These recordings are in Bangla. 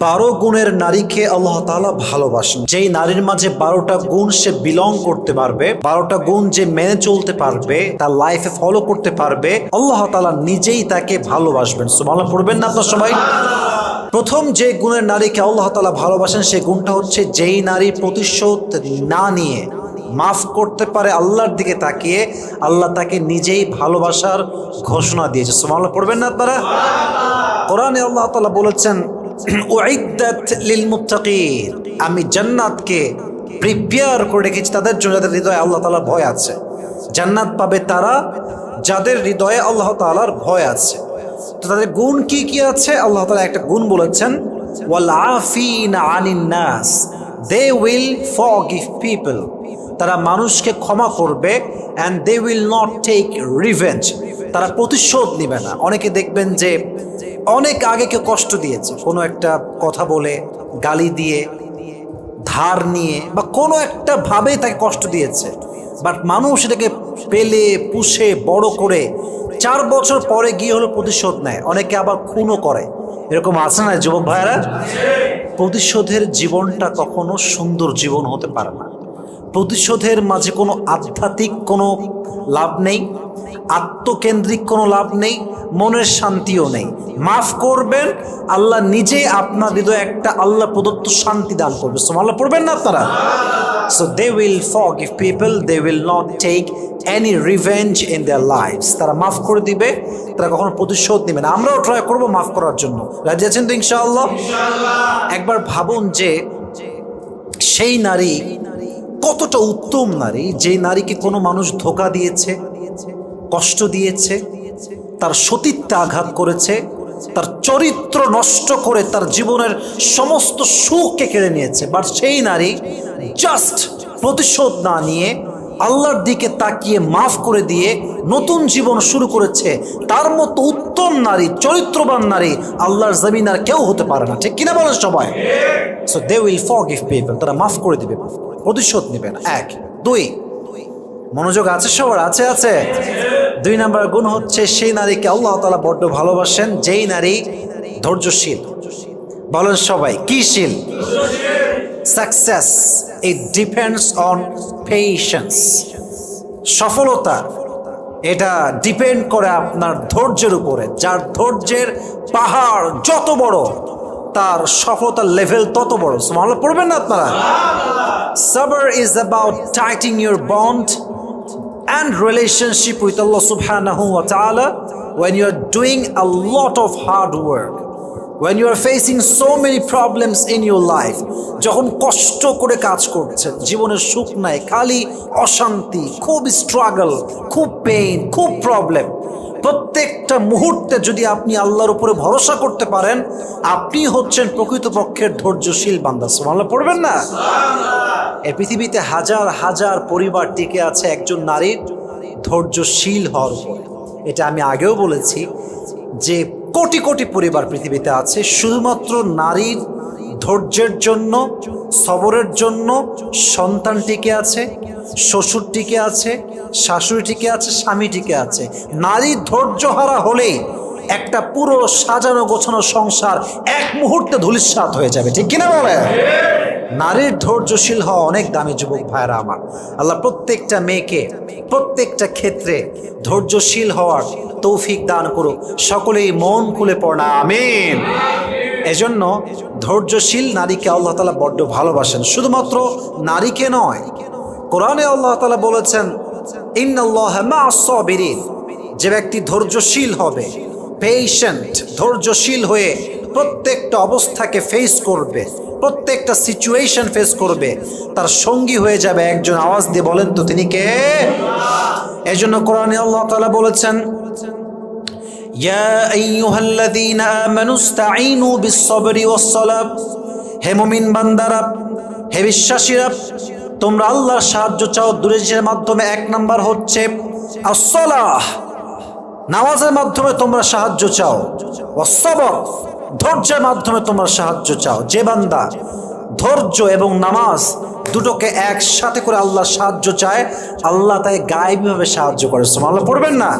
12 গুণের নারীকে আল্লাহ তাআলা ভালোবাসেন। যেই নারীর মাঝে 12টা গুণ সে বিলং করতে পারবে, 12টা গুণ যে মেনে চলতে পারবে, তার লাইফে ফলো করতে পারবে, আল্লাহ তাআলা নিজেই তাকে ভালোবাসবেন। সুবহানাল্লাহ পড়বেন না আপনারা সবাই? প্রথম যে গুণের নারীকে আল্লাহ তাআলা ভালোবাসেন সেই গুণটা হচ্ছে যেই নারী প্রতিশোধ না নিয়ে মাফ করতে পারে আল্লাহর দিকে তাকিয়ে, আল্লাহ তাকে নিজেই ভালোবাসার ঘোষণা দিয়েছে। সুবহানাল্লাহ পড়বেন না আপনারা? কোরআনে আল্লাহ তাআলা বলেছেন উইদ্দাত লিল মুত্তাকিন, আমি জান্নাতকে প্রিপেয়ার করে রেখেছি তাদের জন্য যাদের হৃদয়ে আল্লাহ তাআলার ভয় আছে। জান্নাত পাবে তারা যাদের হৃদয়ে আল্লাহ তাআলার ভয় আছে। তো তাদের গুণ কি কি আছে? আল্লাহ তাআলা একটা গুণ বলেছেন, ওয়াল আফিনা আনিন নাস, দে উইল ফরগিভ পিপল, তারা মানুষকে ক্ষমা করবে, and they will not take revenge, তারা প্রতিশোধ নেবে না। অনেকে দেখবেন যে অনেক আগে কেউ কষ্ট দিয়েছে, কোনো একটা কথা বলে, গালি দিয়ে, ধার নিয়ে বা কোনো একটা ভাবে তাকে কষ্ট দিয়েছে, বাট মানুষ এটাকে পেলে পুষে বড় করে 4 বছর পরে গিয়ে হলো প্রতিশোধ নেয়। অনেকে আবার খুনও করে। এরকম আছে না যুবক ভাইয়েরা? প্রতিশোধের জীবনটা কখনো সুন্দর জীবন হতে পারে না। প্রতিশোধের মাঝে কোনো আধ্যাত্মিক কোনো লাভ নেই, আত্মকেন্দ্রিক কোনো লাভ নেই, মনের শান্তিও নেই। মাফ করবেন, আল্লাহ নিজে আপনার হৃদয়ে একটা আল্লাহ প্রদত্ত শান্তি দান করবে। সুবহানাল্লাহ পড়বেন না আপনারা? So they will forgive people, they will not take any revenge in their lives. তারা মাফ করে দিবে, তারা কখনো প্রতিশোধ নেবে না। আমরাও ট্রাই করব মাফ করার জন্য। রাজি আছেন তো ইনশাআল্লাহ? একবার ভাবুন যে সেই নারী কতটা উত্তম নারী, যে নারীকে কোনো মানুষ ধোঁকা দিয়েছে, কষ্ট দিয়েছে, তার সতীত্বে আঘাত করেছে, তার চরিত্র নষ্ট করে তার জীবনের সমস্ত সুখকে কেড়ে নিয়েছে, বাট সেই নারী জাস্ট প্রতিশোধ না নিয়ে আল্লাহর দিকে তাকিয়ে মাফ করে দিয়ে নতুন জীবন শুরু করেছে। তার মতো উত্তম নারী, চরিত্রবান নারী আল্লাহর জমিন আর কেউ হতে পারে না। ঠিক কিনা বলেন সবাই? So they will forgive people, তারা মাফ করে দিবে, প্রতিশোধ নেবে না। 1 2 মনোযোগ আছে সবার? আছে আছে। 2 নাম্বার গুণ হচ্ছে সেই নারীকে আল্লাহ তাআলা বড্ড ভালোবাসেন যেই নারী ধৈর্যশীল। বলেন সবাই, কি শীল? Success it depends on patience. সফলতা এটা ডিপেন্ড করে আপনার ধৈর্যের উপরে। যার ধৈর্যের পাহাড় যত বড়, তার সফলতার লেভেল তত বড়। সুবহানাল্লাহ পড়বেন না আপনারা? Sabr is about tightening your bond and relationship with Allah subhanahu wa ta'ala when you are doing a lot of hard work, when you are facing so many problems in your life, যখন কষ্ট করে কাজ করছেন, জীবনের সুখ নাই, খালি অশান্তি, খুব স্ট্রাগল, খুব পেইন, খুব প্রবলেম, প্রত্যেকটা মুহূর্তে যদি আপনি আল্লাহর উপরে ভরসা করতে পারেন, আপনি হচ্ছেন প্রকৃতপক্ষের ধৈর্যশীল বান্দা। সুবহানাল্লাহ পড়বেন না? এই পৃথিবীতে হাজার হাজার পরিবার টিকে আছে একজন নারীর ধৈর্যশীল হওয়ার উপরে। এটা আমি আগেও বলেছি যে কোটি কোটি পরিবার পৃথিবীতে আছে শুধুমাত্র নারীর ধৈর্যের জন্য, সবরের জন্য সন্তান টিকে আছে, শ্বশুর টিকে আছে, শাশুড়ি টিকে আছে, স্বামী টিকে আছে। নারী ধৈর্যহারা হলেই একটা পুরো সাজানো গোছানো সংসার এক মুহূর্তে ধূলিসাৎ হয়ে যাবে। ঠিক কিনা বলে? নারীর ধৈর্যশীল হওয়া অনেক দামি যুবক ভাইরা আমার। আল্লাহ প্রত্যেকটা মেয়েকে প্রত্যেকটা ক্ষেত্রে ধৈর্যশীল হওয়ার তৌফিক দান করুক। সকলেই মন খুলে পড়া আমিন। এজন্য ধৈর্যশীল নারীকে আল্লাহ তাআলা বড্ড ভালোবাসেন। শুধুমাত্র নারীকে নয়, কোরআনে আল্লাহ তাআলা বলেছেন ইন্নাল্লাহা মা'আস সাবিরিন, যে ব্যক্তি ধৈর্যশীল হবে, পেশেন্ট, ধৈর্যশীল হয়ে প্রত্যেকটা অবস্থাকে ফেস করবে, প্রত্যেকটা সিচুয়েশন ফেস করবে, তার সঙ্গী হয়ে যাবে একজন। আওয়াজ দিয়ে বলেন তো তিনি কে? এজন্য কোরআনে আল্লাহ তাআলা বলেছেন ইয়া আইয়ুহাল্লাযীনা আমানুস্তাঈনু বিস-সাবরি ওয়াস-সালাহ, হে মুমিন বান্দারা, হে বিশ্বাসীরা, তোমরা আল্লাহর সাহায্য চাও দুইয়ের মাধ্যমে। 1 নাম্বার হচ্ছে আস-সালাহ, নামাজের মাধ্যমে তোমরা সাহায্য চাও। ওয়াস-সাবর, ধৈর্যের মাধ্যমে তোমরা সাহায্য চাও। যে বান্দা ধৈর্য এবং নামাজ দুটোকে একসাথে করে আল্লাহর সাহায্য চায়, আল্লাহ তাই গায়েবীভাবে সাহায্য করে। সুবহানাল্লাহ পড়বেন না?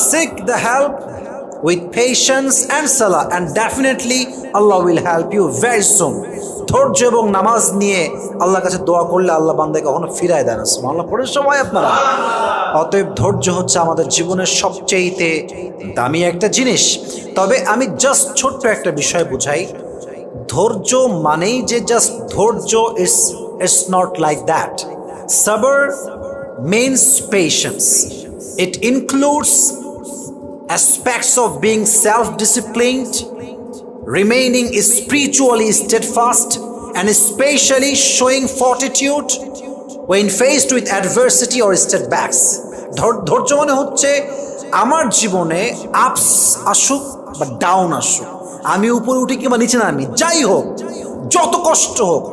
Sick the help with patience and salah, and definitely Allah will help you very soon. ধৈর্য এবং নামাজ নিয়ে আল্লাহর কাছে দোয়া করলে আল্লাহ বান্দাকে কখনো ফিরায় দেয় না। সুবহানাল্লাহ পড়ে সবাই আপনারা। অতএব ধৈর্য হচ্ছে আমাদের জীবনের সবচেয়ে দামি একটা জিনিস। তবে আমি জাস্ট ছোট্ট একটা বিষয় বুঝাই, ধৈর্য মানেই যে জাস্ট ধৈর্য, ইটস নট লাইক দ্যাট। সবর means patience. It includes aspects of being self-disciplined, remaining spiritually steadfast, and especially showing fortitude when faced with adversity or setbacks. ধৈর্য মানে হচ্ছে আমার জীবনে আপস আসুক বা ডাউন আসুক, আমি উপরে উঠি কিংবা নিচে নামি, যাই হোক, যত কষ্ট হোক,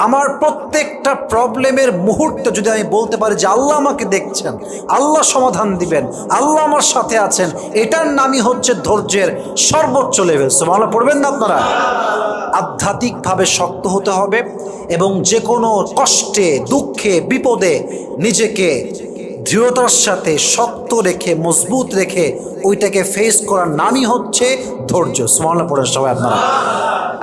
আমার প্রত্যেকটা প্রবলেমের মুহূর্তে যদি আমি বলতে পারি যে আল্লাহ আমাকে দেখছেন, আল্লাহ সমাধান দিবেন, আল্লাহ আমার সাথে আছেন, এটার নামই হচ্ছে ধৈর্যের সর্বোচ্চ লেভেল। সুবহানাল্লাহ পড়বেন না আপনারা? আধ্যাত্মিকভাবে শক্ত হতে হবে এবং যে কোনো কষ্টে, দুঃখে, বিপদে নিজেকে দৃঢ়তার সাথে শক্ত রেখে, মজবুত রেখে ওইটাকে ফেস করার নামই হচ্ছে ধৈর্য। সুবহানাল্লাহ পড়েন সবাই আপনারা।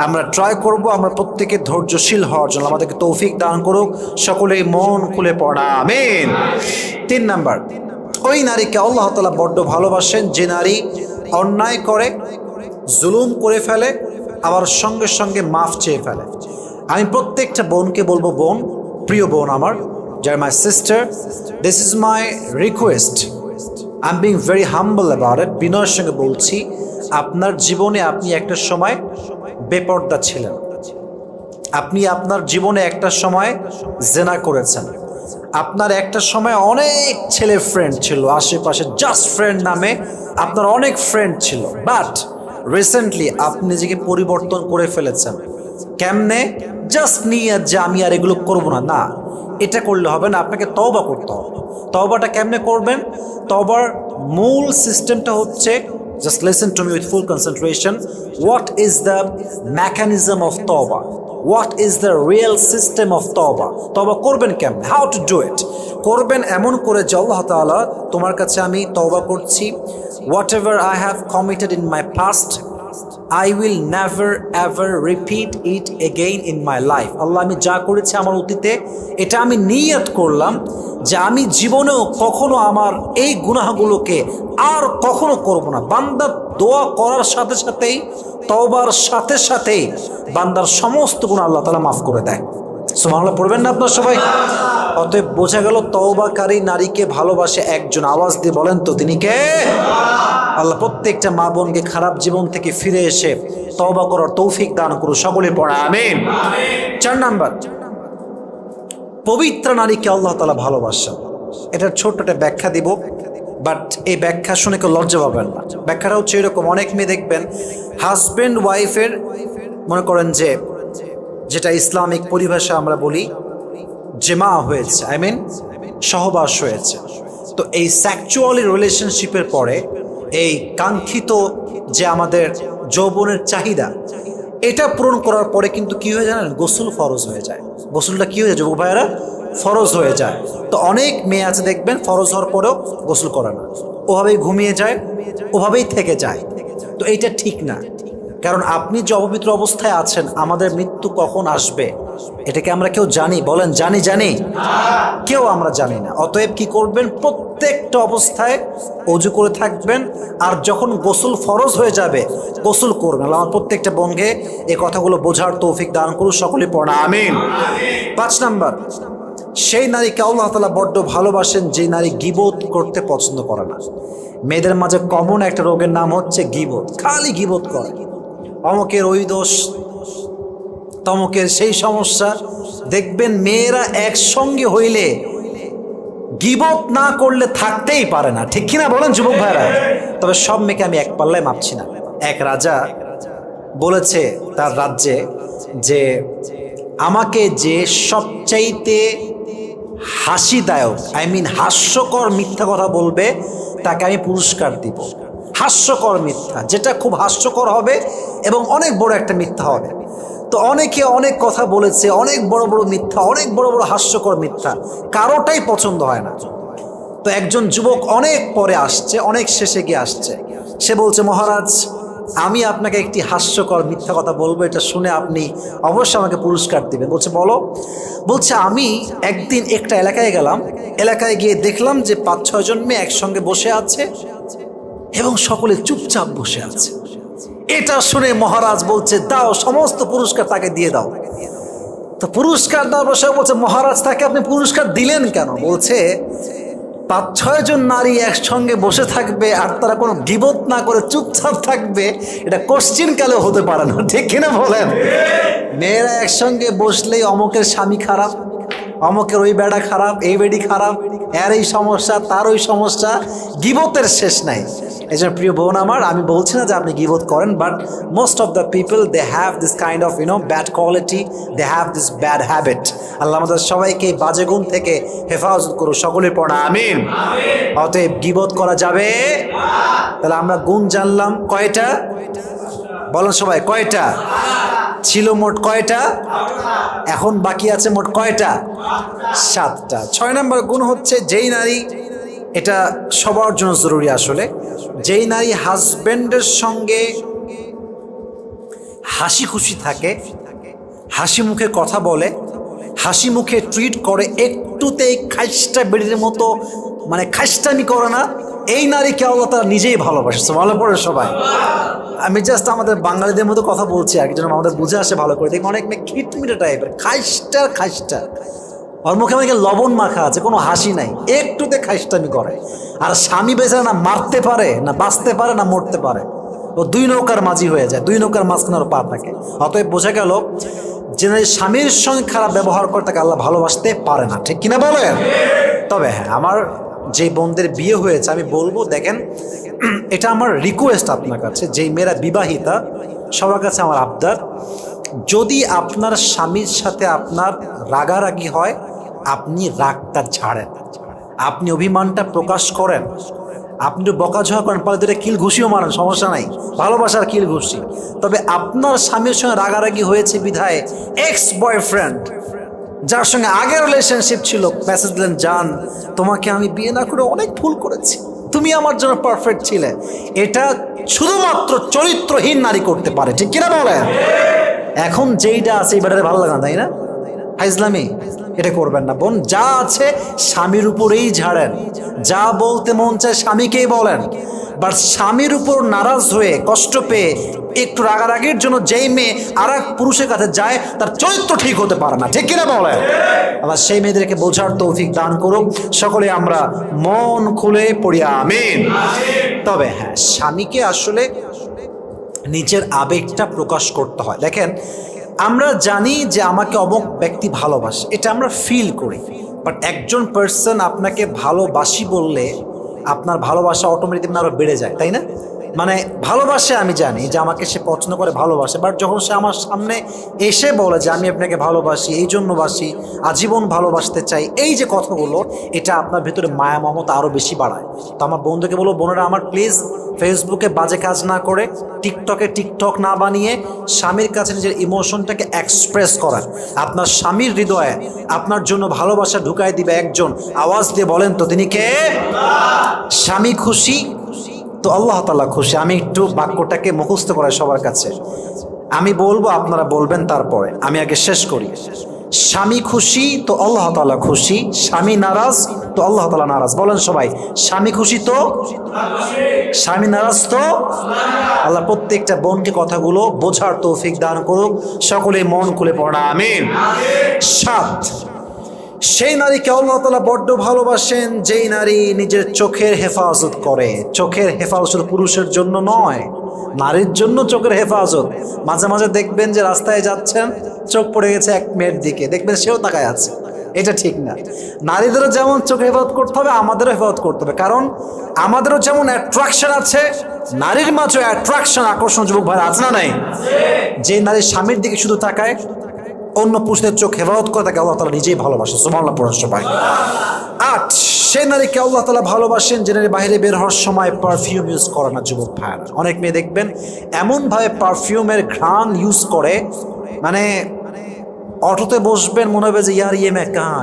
আমরা ট্রাই করব আমরা প্রত্যেকে ধৈর্যশীল হওয়ার জন্য, আমাদেরকে তৌফিক দান করুক, সকলেই মন খুলে পড়া আমিন। 3 নাম্বার, ওই নারীকে আল্লাহ তাআলা বড্ড ভালোবাসেন যে নারী অন্যায় করে, জুলুম করে ফেলে, আবার সঙ্গে সঙ্গে মাফ চেয়ে ফেলে। আমি প্রত্যেকটা বোনকে বলবো, বোন, প্রিয় বোন আমার, যারা my sister, this is my request, I am being very humble about it. বিনয়ের সঙ্গে বলছি, আপনার জীবনে আপনি একটা সময় বেপর্দা ছিলেন, আপনি আপনার জীবনে একটা সময় জেনা করেছেন, আপনার একটা সময় অনেক ছেলে ফ্রেন্ড ছিল আশেপাশে, জাস্ট ফ্রেন্ড নামে আপনার অনেক ফ্রেন্ড ছিল, বাট রিসেন্টলি আপনি নিজেকে পরিবর্তন করে ফেলেছেন। কেমনে? জাস্ট নিয়ে যে আমি আর এগুলো করবো না, না, এটা করলে হবে না, আপনাকে তওবা করতে হবে। তওবাটা কেমনে করবেন? তওবার মূল সিস্টেমটা হচ্ছে, just listen to me with full concentration. What is the mechanism of tawbah? What is the real system of tawbah? তওবা করবেন কেমনে? How to do it? করবেন এমন করে যে আল্লাহ তাআলা, তোমার কাছে আমি তওবা করছি, whatever I have committed in my past, I will never ever repeat it again in my life. আল্লাহ, আমি যা করেছি আমার অতীতে, এটা আমি নিয়ত করলাম যে আমি জীবনেও কখনো আমার এই গুনাহগুলোকে আর কখনো করব না। বান্দার দোয়া করার সাথে সাথেই, তওবার সাথে সাথেই বান্দার সমস্ত গুনাহ আল্লাহ তাআলা মাফ করে দেয়। সুবহানাল্লাহ পড়বেন না আপনার সবাই? অতএব বোঝা গেল তওবাকারী নারীকে ভালোবাসে একজন। আওয়াজ দিয়ে বলেন তো তিনি কে? আল্লাহ প্রত্যেকটা মা বোনকে খারাপ জীবন থেকে ফিরে এসে তওবা করার তৌফিক দান করুন, সকলে পড়া আমিন। 4 নাম্বার, পবিত্র নারীকে আল্লাহ তাআলা ভালোবাসেন। এটার ছোট্ট একটা ব্যাখ্যা দিব, বাট এই ব্যাখ্যা শুনে কেউ লজ্জা পাবেন না। ব্যাখ্যাটা হচ্ছে এরকম, অনেক মেয়ে দেখবেন হাজব্যান্ড ওয়াইফের, মনে করেন যে যেটা ইসলামিক পরিভাষা আমরা বলি জেমা হয়েছে, আই মিন সহবাস হয়েছে। তো এই সেক্সুয়ালি রিলেশনশিপের পরে এই কাঙ্ক্ষিত যে আমাদের যৌবনের চাহিদা, এটা পূরণ করার পরে কিন্তু কি হয়ে যায়, গোসল ফরজ হয়ে যায়। গোসলটা কি হয়ে যায় যুবক ভাইয়েরা? ফরজ হয়ে যায়। তো অনেক মেয়ে আছে দেখবেন ফরজ হওয়ার পরেও গোসল করে না, ওভাবেই ঘুমিয়ে যায়, ওভাবেই থেকে যায়। তো এইটা ঠিক না, কারণ আপনি যে অপবিত্র অবস্থায় আছেন, আমাদের মৃত্যু কখন আসবে এটাকে আমরা কেউ জানি? বলেন, জানি? কেউ আমরা জানি না। অতএব কি করবেন? প্রত্যেকটা অবস্থায় ওযু করে থাকবেন, আর যখন গোসল ফরজ হয়ে যাবে গোসল করবেন। আমার প্রত্যেকটা বোনকে এই কথাগুলো বোঝার তৌফিক দান করুন, সকলে পড়া আমিন। 5 নাম্বার, সেই নারীকে আল্লাহ তাআলা বড্ড ভালোবাসেন যে নারী গীবত করতে পছন্দ করে না। মেয়েদের মাঝে কমন একটা রোগের নাম হচ্ছে গীবত, খালি গীবত করে, অমুকের ওই দোষ, তমুকের সেই সমস্যা। দেখবেন মেয়েরা একসঙ্গে হইলে গীবত না করলে থাকতেই পারে না, ঠিক কিনা বলেন যুবক ভাইরা? তবে সব মেয়েকে আমি এক পাল্লায় মাপছি না। এক রাজা বলেছে তার রাজ্যে যে আমাকে যে সবচাইতে হাসিদায়ক, আই মিন হাস্যকর মিথ্যা কথা বলবে তাকে আমি পুরস্কার দিব। হাস্যকর মিথ্যা, যেটা খুব হাস্যকর হবে এবং অনেক বড় একটা মিথ্যা হবে। তো অনেকে অনেক কথা বলেছে, অনেক বড় বড় মিথ্যা, অনেক বড় বড় হাস্যকর মিথ্যা, কারোটাই পছন্দ হয় না। তো একজন যুবক অনেক পরে আসছে, অনেক শেষে গিয়ে আসছে। সে বলছে, মহারাজ আমি আপনাকে একটি হাস্যকর মিথ্যা কথা বলবো, এটা শুনে আপনি অবশ্যই আমাকে পুরস্কার দিবেন। বলছে বলো। বলছে আমি একদিন একটা এলাকায় গেলাম, এলাকায় গিয়ে দেখলাম যে 5-6 জন মেয়ে একসঙ্গে বসে আছে এবং সকলে চুপচাপ বসে আছে। এটা শুনে মহারাজ বলছে, দাও সমস্ত পুরস্কার তাকে দিয়ে দাও। তো পুরস্কার দেওয়ার বসে বলছে, মহারাজ তাকে আপনি পুরস্কার দিলেন কেন? বলছে 5-6 জন নারী একসঙ্গে বসে থাকবে আর তারা কোনো গীবত না করে চুপচাপ থাকবে, এটা কোশ্চিন কালেও হতে পারে না, ঠিক কিনা বলেন? মেয়েরা একসঙ্গে বসলেই অমুকের স্বামী খারাপ, অমুকের ওই বেড়া খারাপ, এই বেডি খারাপ, এর এই সমস্যা, তার ওই সমস্যা, গীবতের শেষ নাই। এই জন্য প্রিয় বোন আমার, আমি বলছি না যে আপনি গীবত করেন, but most of the people they have this kind of bad quality, they have this bad habit. Allah আমাদের সবাইকে এই বাজে গুণ থেকে হেফাজত করুন, সকলের পড়া আমিন। অতএব গীবত করা যাবে। তাহলে আমরা গুণ জানলাম কয়টা? বলেন সবাই, কয়টা ছিল? মোট কয়টা? এখন বাকি আছে মোট কয়টা? 7টা। 6 নম্বর গুণ হচ্ছে, যেই নারী, এটা সবার জন্য জরুরি আসলে, যেই নারী হাজবেন্ডের সঙ্গে হাসি খুশি থাকে, হাসি মুখে কথা বলে, হাসি মুখে ট্রিট করে, একটুতেই খাইস্টা বেড়ির মতো মানে খাইস্টামি করে না, এই নারীকে আল্লাহ তাআলা নিজেই ভালোবাসে। ভালো পড়ে সবাই। আমি জাস্ট আমাদের বাঙালিদের মতো কথা বলছি আর কি, যেন আমাদের বুঝে আসে ভালো করে। দেখি অনেক মেয়ে খিটমিটে টাইপের, খাইস্টা, ওর মুখে আমাকে লবণ মাখা আছে, কোনো হাসি নাই, একটুতে খাইস্টামি করে। আর স্বামী বেচারা না মারতে পারে, না বাঁচতে পারে, না মরতে পারে, ও 2 নৌকার মাঝি হয়ে যায়, 2 নৌকার মাঝখানে ওর পা থাকে। অতএব বোঝা গেল যে স্বামীর সঙ্গে খারাপ ব্যবহার করে তাকে আল্লাহ ভালোবাসতে পারে না, ঠিক কিনা বলেন? তবে হ্যাঁ, আমার যে বোনদের বিয়ে হয়েছে আমি বলবো, দেখেন এটা আমার রিকোয়েস্ট আপনার কাছে, যেই মেয়েরা বিবাহিতা সবার কাছে আমার আবদার, যদি আপনার স্বামীর সাথে আপনার রাগারাগি হয়, আপনি রাগটা ছাড়েন, আপনি অভিমানটা প্রকাশ করেন, আপনি তো বকাঝকা করেন, পালে দুটো কিল ঘুষিও মারেন, সমস্যা নাই, ভালোবাসার কিল ঘুষি। তবে আপনার স্বামীর সঙ্গে রাগারাগি হয়েছে বিধায় এক্স বয়ফ্রেন্ড, যার সঙ্গে আগের রিলেশনশিপ ছিল, মেসেজ দিলেন, জান তোমাকে আমি বিয়ে না করে অনেক ভুল করেছি, তুমি আমার জন্য পারফেক্ট ছিলে, এটা শুধুমাত্র চরিত্রহীন নারী করতে পারে, ঠিক কিনা বলেন? এখন যেইটা আছে এই ব্যাটারে ভালো লাগে না, তাই না? হাইজলামি এটা করবেন না বোন। যা আছে স্বামীর উপরেই ঝাড়েন, যা বলতে মন চায় স্বামীকেই বলেন। বাট স্বামীর উপর নারাজ হয়ে কষ্ট পেয়ে একটু রাগারাগির জন্য যেই মেয়ে আর এক পুরুষের কাছে যায়, তার চরিত্র ঠিক হতে পারে না, ঠিক কিনা বলেন? আবার সেই মেয়েদেরকে বোঝার তৌফিক দান করুক। সকলে আমরা মন খুলে পড়ি আমিন। তবে হ্যাঁ, স্বামীকে আসলে নিজের আবেগটা প্রকাশ করতে হয়। দেখেন, আমরা জানি যে আমাকে অমুক ব্যক্তি ভালোবাসে, এটা আমরা ফিল করি, বাট একজন পার্সন আপনাকে ভালোবাসি বললে আপনার ভালোবাসা অটোমেটিক আরো বেড়ে যায়, তাই না? মানে ভালোবাসে, আমি জানি যে আমাকে সে পছন্দ করে, ভালোবাসে, বাট যখন সে আমার সামনে এসে বলে যে আমি আপনাকে ভালোবাসি, এই জন্য বাসি, আজীবন ভালোবাসতে চাই, এই যে কথাগুলো, এটা আপনার ভিতরে মায়া মমতা আরও বেশি বাড়ায়। তো আমার বন্ধুকে বলবো, বোনেরা আমার প্লিজ ফেসবুকে বাজে কাজ না করে, টিকটকে টিকটক না বানিয়ে স্বামীর কাছে নিজের ইমোশনটাকে এক্সপ্রেস করেন। আপনার স্বামীর হৃদয়ে আপনার জন্য ভালোবাসা ঢুকাই দিবে একজন, আওয়াজ দিয়ে বলেন তো তিনি কে? স্বামী খুশি তো আল্লাহ তাআলা খুশি। আমি একটু বাক্যটাকে মুখস্থ করাই সবার কাছে, আমি বলবো, আপনারা বলবেন, তারপরে আমি আগে শেষ করি। স্বামী খুশি তো আল্লাহ তাআলা খুশি, স্বামী নারাজ তো আল্লাহ তাআলা নারাজ। বলেন সবাই, স্বামী খুশি তো, স্বামী নারাজ তো আল্লাহ। প্রত্যেকটা বোনকে কথাগুলো বোঝার তৌফিক দান করুক, সকলে মন খুলে পড়া আমিন। 7, সেই নারীকে আল্লাহ তাআলা বড্ড ভালোবাসেন যেই নারী নিজের চোখের হেফাজত করে। চোখের হেফাজত পুরুষের জন্য নয়, নারীর জন্য চোখের হেফাজত। মাঝে মাঝে দেখবেন যে রাস্তায় যাচ্ছেন, চোখ পড়ে গেছে এক মেয়ের দিকে, দেখবেন সেও তাকায় আছে, এটা ঠিক না। নারীদেরও যেমন চোখে হেফাজত করতে হবে, আমাদেরও হেফাজত করতে হবে, কারণ আমাদেরও যেমন অ্যাট্রাকশন আছে, নারীর মাঝে অ্যাট্রাকশন, আকর্ষণ যুবক ভাই আছে না নাই? যে নারী স্বামীর দিকে শুধু তাকায়, অন্য পুরুষদের চোখ হেফাজত করে, তাকে আল্লাহ তাআলা নিজেই ভালোবাসে। সুবহানাল্লাহ পড়ুন সবাই। 8, সেই নারীকে আল্লাহ তাআলা ভালোবাসেন যে নারী বাইরে বের হওয়ার সময় পারফিউম ইউজ করে না। যুবক ভাইরা, অনেক মেয়ে দেখবেন এমনভাবে পারফিউমের ঘ্রাণ ইউজ করে, মানে অটোতে বসবেন মনে হবে যে ইয়ার ইয়ে মে কাঁ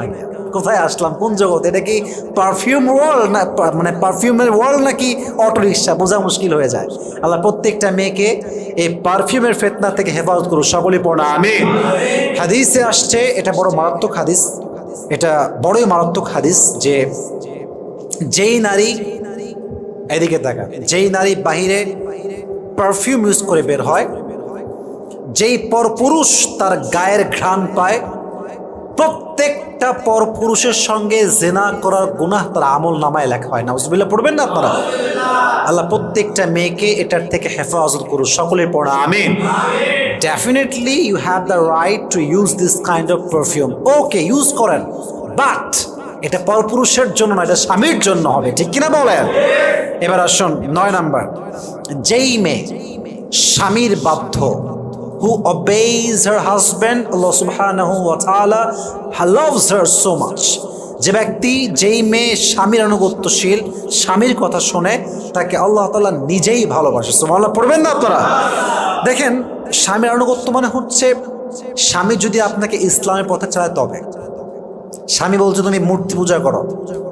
কোথায় আসলাম, কোন জগৎ? এটা কি পারফিউম ওয়ার্ল্ড না, মানে পারফিউমের ওয়ার্ল্ড নাকি অটো রিক্সা? বোঝা মুশকিল হয়ে যায়। আল্লাহ প্রত্যেকটা মেয়েকে এই পারফিউমের ফিতনা থেকে হেফাজত করুন, সকলেই পড়া আমিন। হাদিসে আসছে, এটা বড় মারাত্মক হাদিস, এটা বড়ই মারাত্মক হাদিস, যে যেই নারী, এদিকে তাকা, যেই নারী বাহিরে পারফিউম ইউজ করে বের হয়, যেই পরপুরুষ তার গায়ের ঘ্রাণ পায়, প্রত্যেকটা পরপুরুষের সঙ্গে জেনা করার গুনাহ তার আমল নামায় লেখা হয়। নাউজুবিল্লাহ পড়বেন না আপনারা? আল্লাহ প্রত্যেকটা মেয়েকে এটার থেকে হেফাজত করুন, সকলের পড়া আমিন। Definitely you have the right to use this kind of perfume, okay use করেন, বাট এটা পরপুরুষের জন্য না, এটা স্বামীর জন্য হবে, ঠিক কিনা বলেন? এবার আসুন 9 নাম্বার, যেই মেয়ে স্বামীর বাধ্য, who obeys her husband, Allah subhanahu wa ta'ala loves her so much, যে ব্যক্তি, যেই মেয়ে স্বামীর আনুগত্যশীল, স্বামীর কথা শোনে, তাকে আল্লাহ তাআলা নিজেই ভালোবাসে। সুবহানাল্লাহ পড়বেন না আপনারা? দেখেন, স্বামীর আনুগত্য মানে হচ্ছে, স্বামী যদি আপনাকে ইসলামের পথে চালায়, তবে স্বামী বলছে তুমি মূর্তি পূজা করো,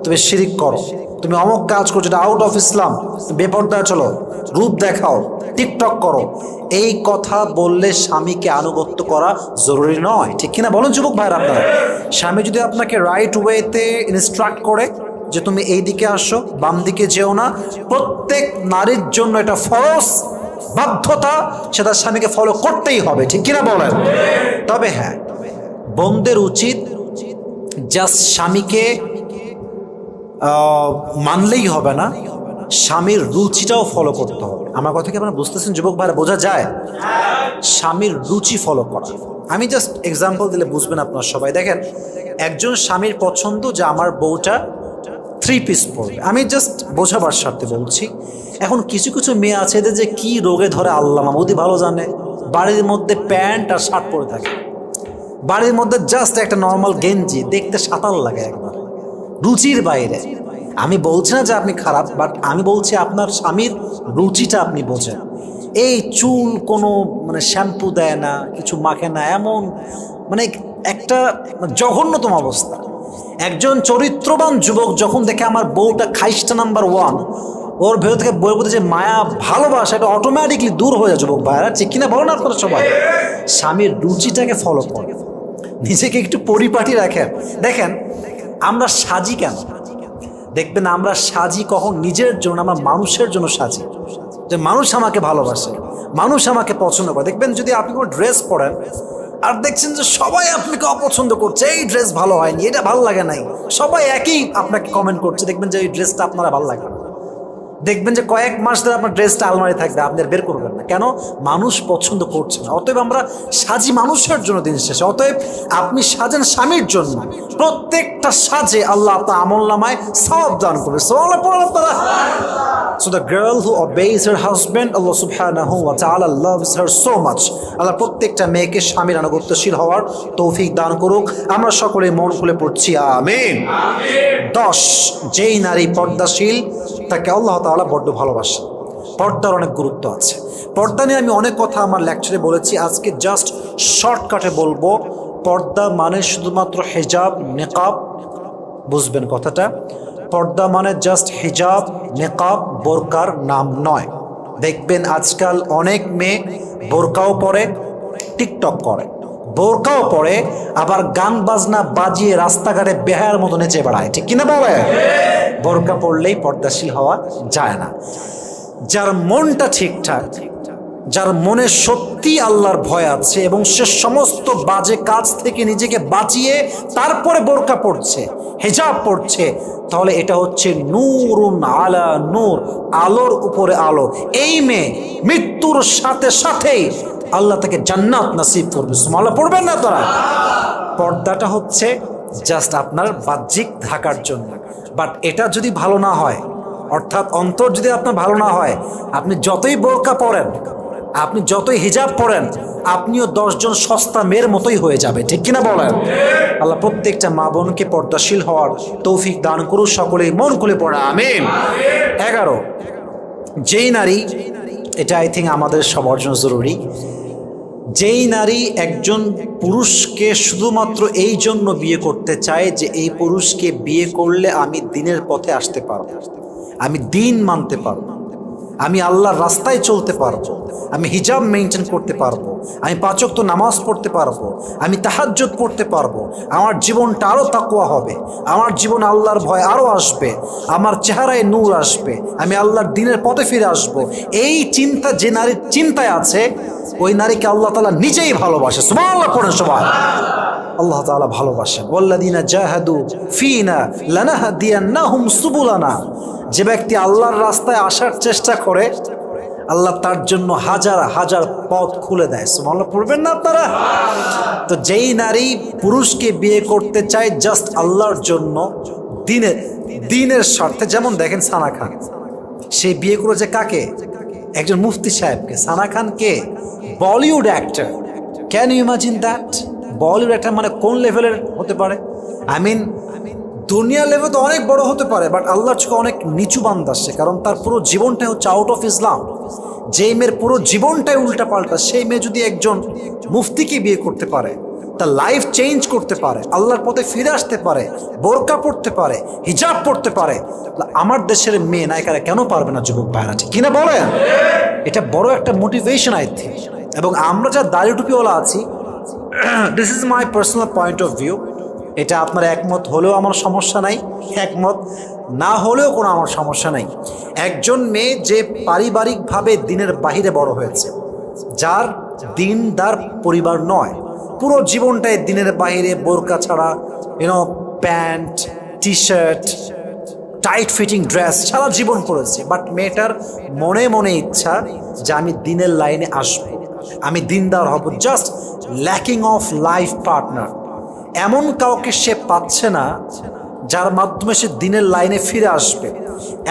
তুমি শিরিক করো, তুমি অমুক কাজ করছো, এটা আউট অফ ইসলাম, বেপরদায় চলো, রূপ দেখাও, টিকটক করো, এই কথা বললে স্বামীকে আনুগত্য করা জরুরি নয়, ঠিক কিনা বলুন যুবক ভাইরা আপনারা? স্বামী যদি আপনাকে রাইট ওয়েতে ইনস্ট্রাক্ট করে যে তুমি এই দিকে আসো, বাম দিকে যেও না, প্রত্যেক নারীর জন্য এটা ফরজ বাধ্যতা, সেটা স্বামীকে ফলো করতেই হবে, ঠিক কিনা বলেন? তবে হ্যাঁ, বোনদের উচিত জাস্ট স্বামীকে মানলেই হবে না, স্বামীর রুচিটাও ফলো করতে হবে। আমার কথা কি আপনারা বুঝতেছেন যুবক ভাইরা? বোঝা যায়? স্বামীর রুচি ফলো করা। আমি জাস্ট এক্সাম্পল দিলে বুঝবেন আপনারা সবাই। দেখেন, একজন স্বামীর পছন্দ যে আমার বউটা 3 পিস পরবে, আমি জাস্ট বোঝাবার স্বার্থে বলছি। এখন কিছু কিছু মেয়ে আছে এদের যে কি রোগে ধরে আল্লাহ মাহমুদই ভালো জানে, বাড়ির মধ্যে প্যান্ট আর শার্ট পরে থাকে, বাড়ির মধ্যে জাস্ট একটা নর্মাল গেঞ্জি, দেখতে সাতাল লাগে একবার, রুচির বাইরে। আমি বলছি না যে আপনি খারাপ, বাট আমি বলছি আপনার স্বামীর রুচিটা আপনি বোঝেন। এই চুল কোনো মানে শ্যাম্পু দেয় না, কিছু মাখে না, এমন মানে একটা জঘন্যতম অবস্থা। একজন চরিত্রবান যুবক যখন দেখে আমার বউটা খাইস্টা নাম্বার 1, ওর ভেতর থেকে বইয়ের প্রতি যে মায়া ভালোবাসা, এটা অটোমেটিকলি দূর হয়ে যায় যুবক ভাইরা, ঠিক কিনা বলো না আপনারা সবাই? স্বামীর রুচিটাকে ফলো করে নিজেকে একটু পরিপাটি রাখেন। দেখেন, আমরা সাজি কেন? দেখবেন আমরা সাজি কখন? নিজের জন্য, আমরা মানুষের জন্য সাজি, যে মানুষ আমাকে ভালোবাসে, মানুষ আমাকে পছন্দ করে। দেখবেন যদি আপনি কোনো ড্রেস পরেন আর দেখছেন যে সবাই আপনাকে অপছন্দ করছে, এই ড্রেস ভালো হয়নি, এটা ভালো লাগে নাই, সবাই একই আপনাকে কমেন্ট করছে, দেখবেন যে এই ড্রেসটা আপনারা ভালো লাগে না। দেখবেন যে কয়েক মাস ধরে আপনার ড্রেসটা আলমারি থাকবে, আপনি বের করবেন না, কেন? মানুষ পছন্দ করছে না। অতএব আমরা সাজি মানুষের জন্য দিন শেষে। অতএব আপনি সাজেন স্বামীর জন্য, প্রত্যেকটা সাজে আল্লাহ আপনার আমল নামায় সওয়াব দান করবে। So the girl who obeys her husband, Allah subhanahu wa ta'ala loves her so much. আল্লাহ প্রত্যেকটা মেয়েকে স্বামীর আনুগত্যশীল হওয়ার তৌফিক দান করুক। আমরা সকলে মন খুলে পড়ছি আমিন। 10, যেই নারী পর্দাশীল, তাকে আল্লাহ তাআলা বড্ড ভালোবাসেন। পর্দার অনেক গুরুত্ব আছে। পর্দা নিয়ে আমি অনেক কথা আমার লেকচারে বলেছি, আজকে জাস্ট শর্টকাটে বলবো। পর্দা মানে শুধুমাত্র হিজাব, নিকাব, বুঝবেন কথাটা? পর্দা মানে জাস্ট হিজাব, নিকাব, বোরকার নাম নয়। দেখবেন আজকাল অনেক মেয়ে বোরকাও পরে, টিকটক করে, বোরকাও পরে, আবার গান বাজনা বাজিয়ে রাস্তাঘাটে বেহায়ার মতো নেচে বেড়ায়, ঠিক কিনা বলে? বোরকা পড়লেই পর্দাশীল হওয়া যায় না। যার মনটা ঠিকঠাক, যার মনে সত্যি আল্লাহর ভয় আছে এবং সে সমস্ত বাজে কাজ থেকে নিজেকে বাঁচিয়ে তারপরে বোরকা পড়ছে, হিজাব পড়ছে, তাহলে এটা হচ্ছে নূরুন আলা নূর, আলোর উপরে আলো। এই মেয়ে মৃত্যুর সাথে সাথেই আল্লাহ তাকে জান্নাত নসিব করবে। সুবহানাল্লাহ পড়বেন না তারা? পর্দাটা হচ্ছে জাস্ট আপনার বাহ্যিক ঢাকার জন্য, বাট এটা যদি ভালো না হয়, অর্থাৎ অন্তর যদি আপনার ভালো না হয়, আপনি যতই বোরকা পরেন, আপনি যতই হিজাব পরেন, আপনিও 10 জন সস্তা মেয়ের মতোই হয়ে যাবে, ঠিক কিনা বলেন? আল্লাহ প্রত্যেকটা মা বোনকে পর্দাশীল হওয়ার তৌফিক দান করুন, সকলেই মন খুলে পড়া আমিন। 11, যেই নারী, এটা আই থিঙ্ক আমাদের সবার জন্য জরুরি, যেই নারী একজন পুরুষকে শুধুমাত্র এই জন্য বিয়ে করতে চায় যে এই পুরুষকে বিয়ে করলে আমি দ্বীনের পথে আসতে পারবো, আমি দ্বীন মানতে পারবো, আমি আল্লাহর রাস্তায় চলতে পারবো, আমি হিজাব মেনটেন করতে পারবো, আমি 5 ওয়াক্ত নামাজ পড়তে পারবো, আমি তাহাজ্জুদ পড়তে পারবো, আমার জীবনটা আরও তাকওয়া হবে, আমার জীবন আল্লাহর ভয় আরও আসবে, আমার চেহারায় নূর আসবে, আমি আল্লাহর দ্বীনের পথে ফিরে আসবো, এই চিন্তা যে নারীর চিন্তায় আছে ওই নারীকে আল্লাহ তাআলা নিজেই ভালোবাসে। সুবহানাল্লাহ পড়েন সবাই। আল্লাহ তাআলা ভালোবাসেন, ওয়াল্লাযীনা জাহাদু ফীনা লানাহদিয়ান্নাহুম সুবুলানা। যে ব্যক্তি আল্লাহর রাস্তায় আসার চেষ্টা করে আল্লাহ তার জন্য হাজার হাজার পথ খুলে দেয়। সুবহানাল্লাহ পড়বেন না আপনারা? তো যেই নারী পুরুষকে বিয়ে করতে চায় জাস্ট আল্লাহর জন্য, দ্বীনের স্বার্থে, যেমন দেখেন সানা খান, সে বিয়ে করেছে কাকে? একজন মুফতি সাহেবকে। সানা খান কে? Bollywood actor. Can you imagine that? Bollywood actor মানে কোন লেভেলের হতে পারে? আই মিন দুনিয়া লেভেল তো অনেক বড় হতে পারে, বাট আল্লাহর চোখে অনেক নিচু বান্দা সে, কারণ তার পুরো জীবনটাই হচ্ছে আউট অফ ইসলাম। যেই মেয়ের পুরো জীবনটাই উল্টা পাল্টা, সেই মেয়ে যদি একজন মুফতিকে বিয়ে করতে পারে, তার লাইফ চেঞ্জ করতে পারে, আল্লাহর পথে ফিরে আসতে পারে, বোরকা পড়তে পারে, হিজাব পড়তে পারে, আমার দেশের মেয়ে নায়িকারা কেন পারবে না? যুবক ভাইরা ঠিক কিনা বলেন? এটা বড় একটা মোটিভেশন আই থিঙ্ক। এবং আমরা যা দাড়ি টুপিওয়ালা আছি, this is my personal point of view. এটা আপনার একমত হলেও আমার সমস্যা নাই, একমত না হলেও কোনো আমার সমস্যা নাই। একজন মেয়ে যে পারিবারিকভাবে দ্বীনের বাহিরে বড় হয়েছে, যার দ্বীনদার পরিবার নয়, পুরো জীবনটাই দ্বীনের বাহিরে বোরকা ছাড়া, pant, T shirt, tight fitting dress সারা জীবন করেছে, বাট মেয়েটার মনে মনে ইচ্ছা যে আমি দ্বীনের লাইনে আসবো, আমি দ্বীনদার হব, just lacking of life partner. এমন কাউকে সে পাচ্ছে না যার মাধ্যমে সে দ্বীনের লাইনে ফিরে আসবে।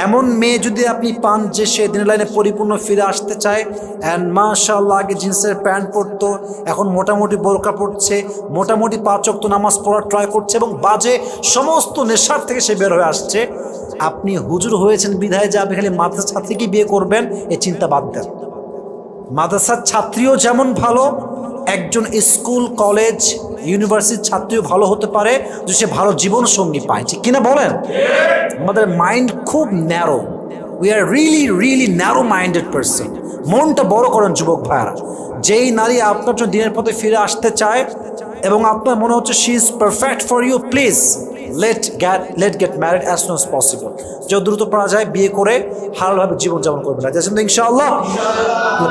এমন মেয়ে যদি আপনি পান যে সে দ্বীনের লাইনে পরিপূর্ণ ফিরে আসতে চায়, অ্যান্ড মাশাআল্লাহ আগে জিন্সের প্যান্ট পরতো, এখন মোটামুটি বোরকা পড়ছে, মোটামুটি 5 ওয়াক্ত নামাজ পড়ার ট্রাই করছে, এবং বাজে সমস্ত নেশার থেকে সে বের হয়ে আসছে, আপনি হুজুর হয়েছেন বিধায় যে আপনি খালি মাদ্রাসার ছাত্রীকে বিয়ে করবেন, এই চিন্তা বাদ দেন। মাদ্রাসার ছাত্রীও যেমন ভালো, একজন স্কুল, কলেজ, ইউনিভার্সিটির ছাত্রীও ভালো হতে পারে যদি সে ভালো জীবন সঙ্গী পায়। ঠিক কিনা বলেন? আমাদের মাইন্ড খুব narrow, we are really really narrow minded person. মনটা বড় করেন যুবক ভাইয়ারা। যেই নারী আপনার জন্য দিনের পথে ফিরে আসতে চায় এবং আপনার মনে হচ্ছে she is perfect for you, please let get married as soon as possible. যত দ্রুত পারা যায় বিয়ে করে হালালভাবে জীবনযাপন করবেন। আছেন তো ইনশাআল্লাহ?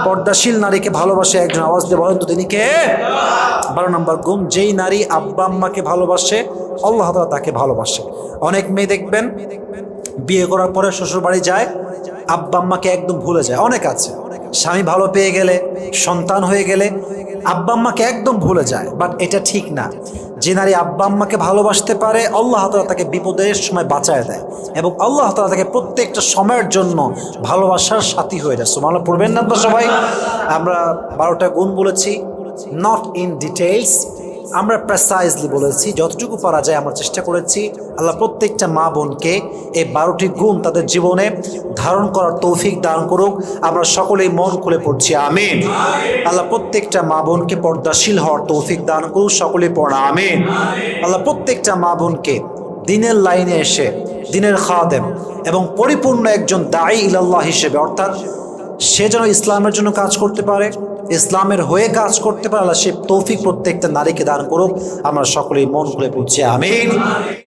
পর্দাশীল নারীকে ভালোবাসে একজন, আওয়াজ দিয়ে বলেন তো তিনি কে? 12 নম্বর গুণ, যেই নারী আব্বা আম্মাকে ভালোবাসে আল্লাহ তাআলা তাকে ভালোবাসে। অনেক মেয়ে দেখবেন বিয়ে করার পরে শ্বশুর বাড়ি যায়, আব্বা আম্মাকে একদম ভুলে যায়। অনেক আছে, স্বামী ভালো পেয়ে গেলে, সন্তান হয়ে গেলে আব্বা আম্মাকে একদম ভুলে যায়, বাট এটা ঠিক না। যে নারী আব্বা আম্মাকে ভালোবাসতে পারে আল্লাহ তাআলা তাকে বিপদের সময় বাঁচায় দেয়, এবং আল্লাহ তাআলা তাকে প্রত্যেকটা সময়ের জন্য ভালোবাসার সাথী হয়ে যায়। সুবহানাল্লাহ পড়বেন না তো সবাই? আমরা 12টা গুণ বলেছি, নট ইন ডিটেইলস, আমরা প্রেসাইজলি বলেছি, যতটুকু পারা যায় আমরা চেষ্টা করেছি। আল্লাহ প্রত্যেকটা মা বোনকে এই 12টি গুণ তাদের জীবনে ধারণ করার তৌফিক দান করুক। আমরা সকলেই মন খুলে পড়ছি আমিন। আল্লাহ প্রত্যেকটা মা বোনকে পর্দাশীল হওয়ার তৌফিক দান করুক, সকলেই পড়া আমিন। আল্লাহ প্রত্যেকটা মা বোনকে দ্বীনের লাইনে এসে দ্বীনের খাদেম এবং পরিপূর্ণ একজন দাঈ ইলাল্লাহ হিসেবে, অর্থাৎ সে যেন ইসলামের জন্য কাজ করতে পারে, ইসলামের হয়ে কাজ করতে পারে, আল্লাহ সে তৌফিক প্রত্যেকটা নারীকে দান করুক। আমরা সকলেই মন খুলে পড়ছি আমিন।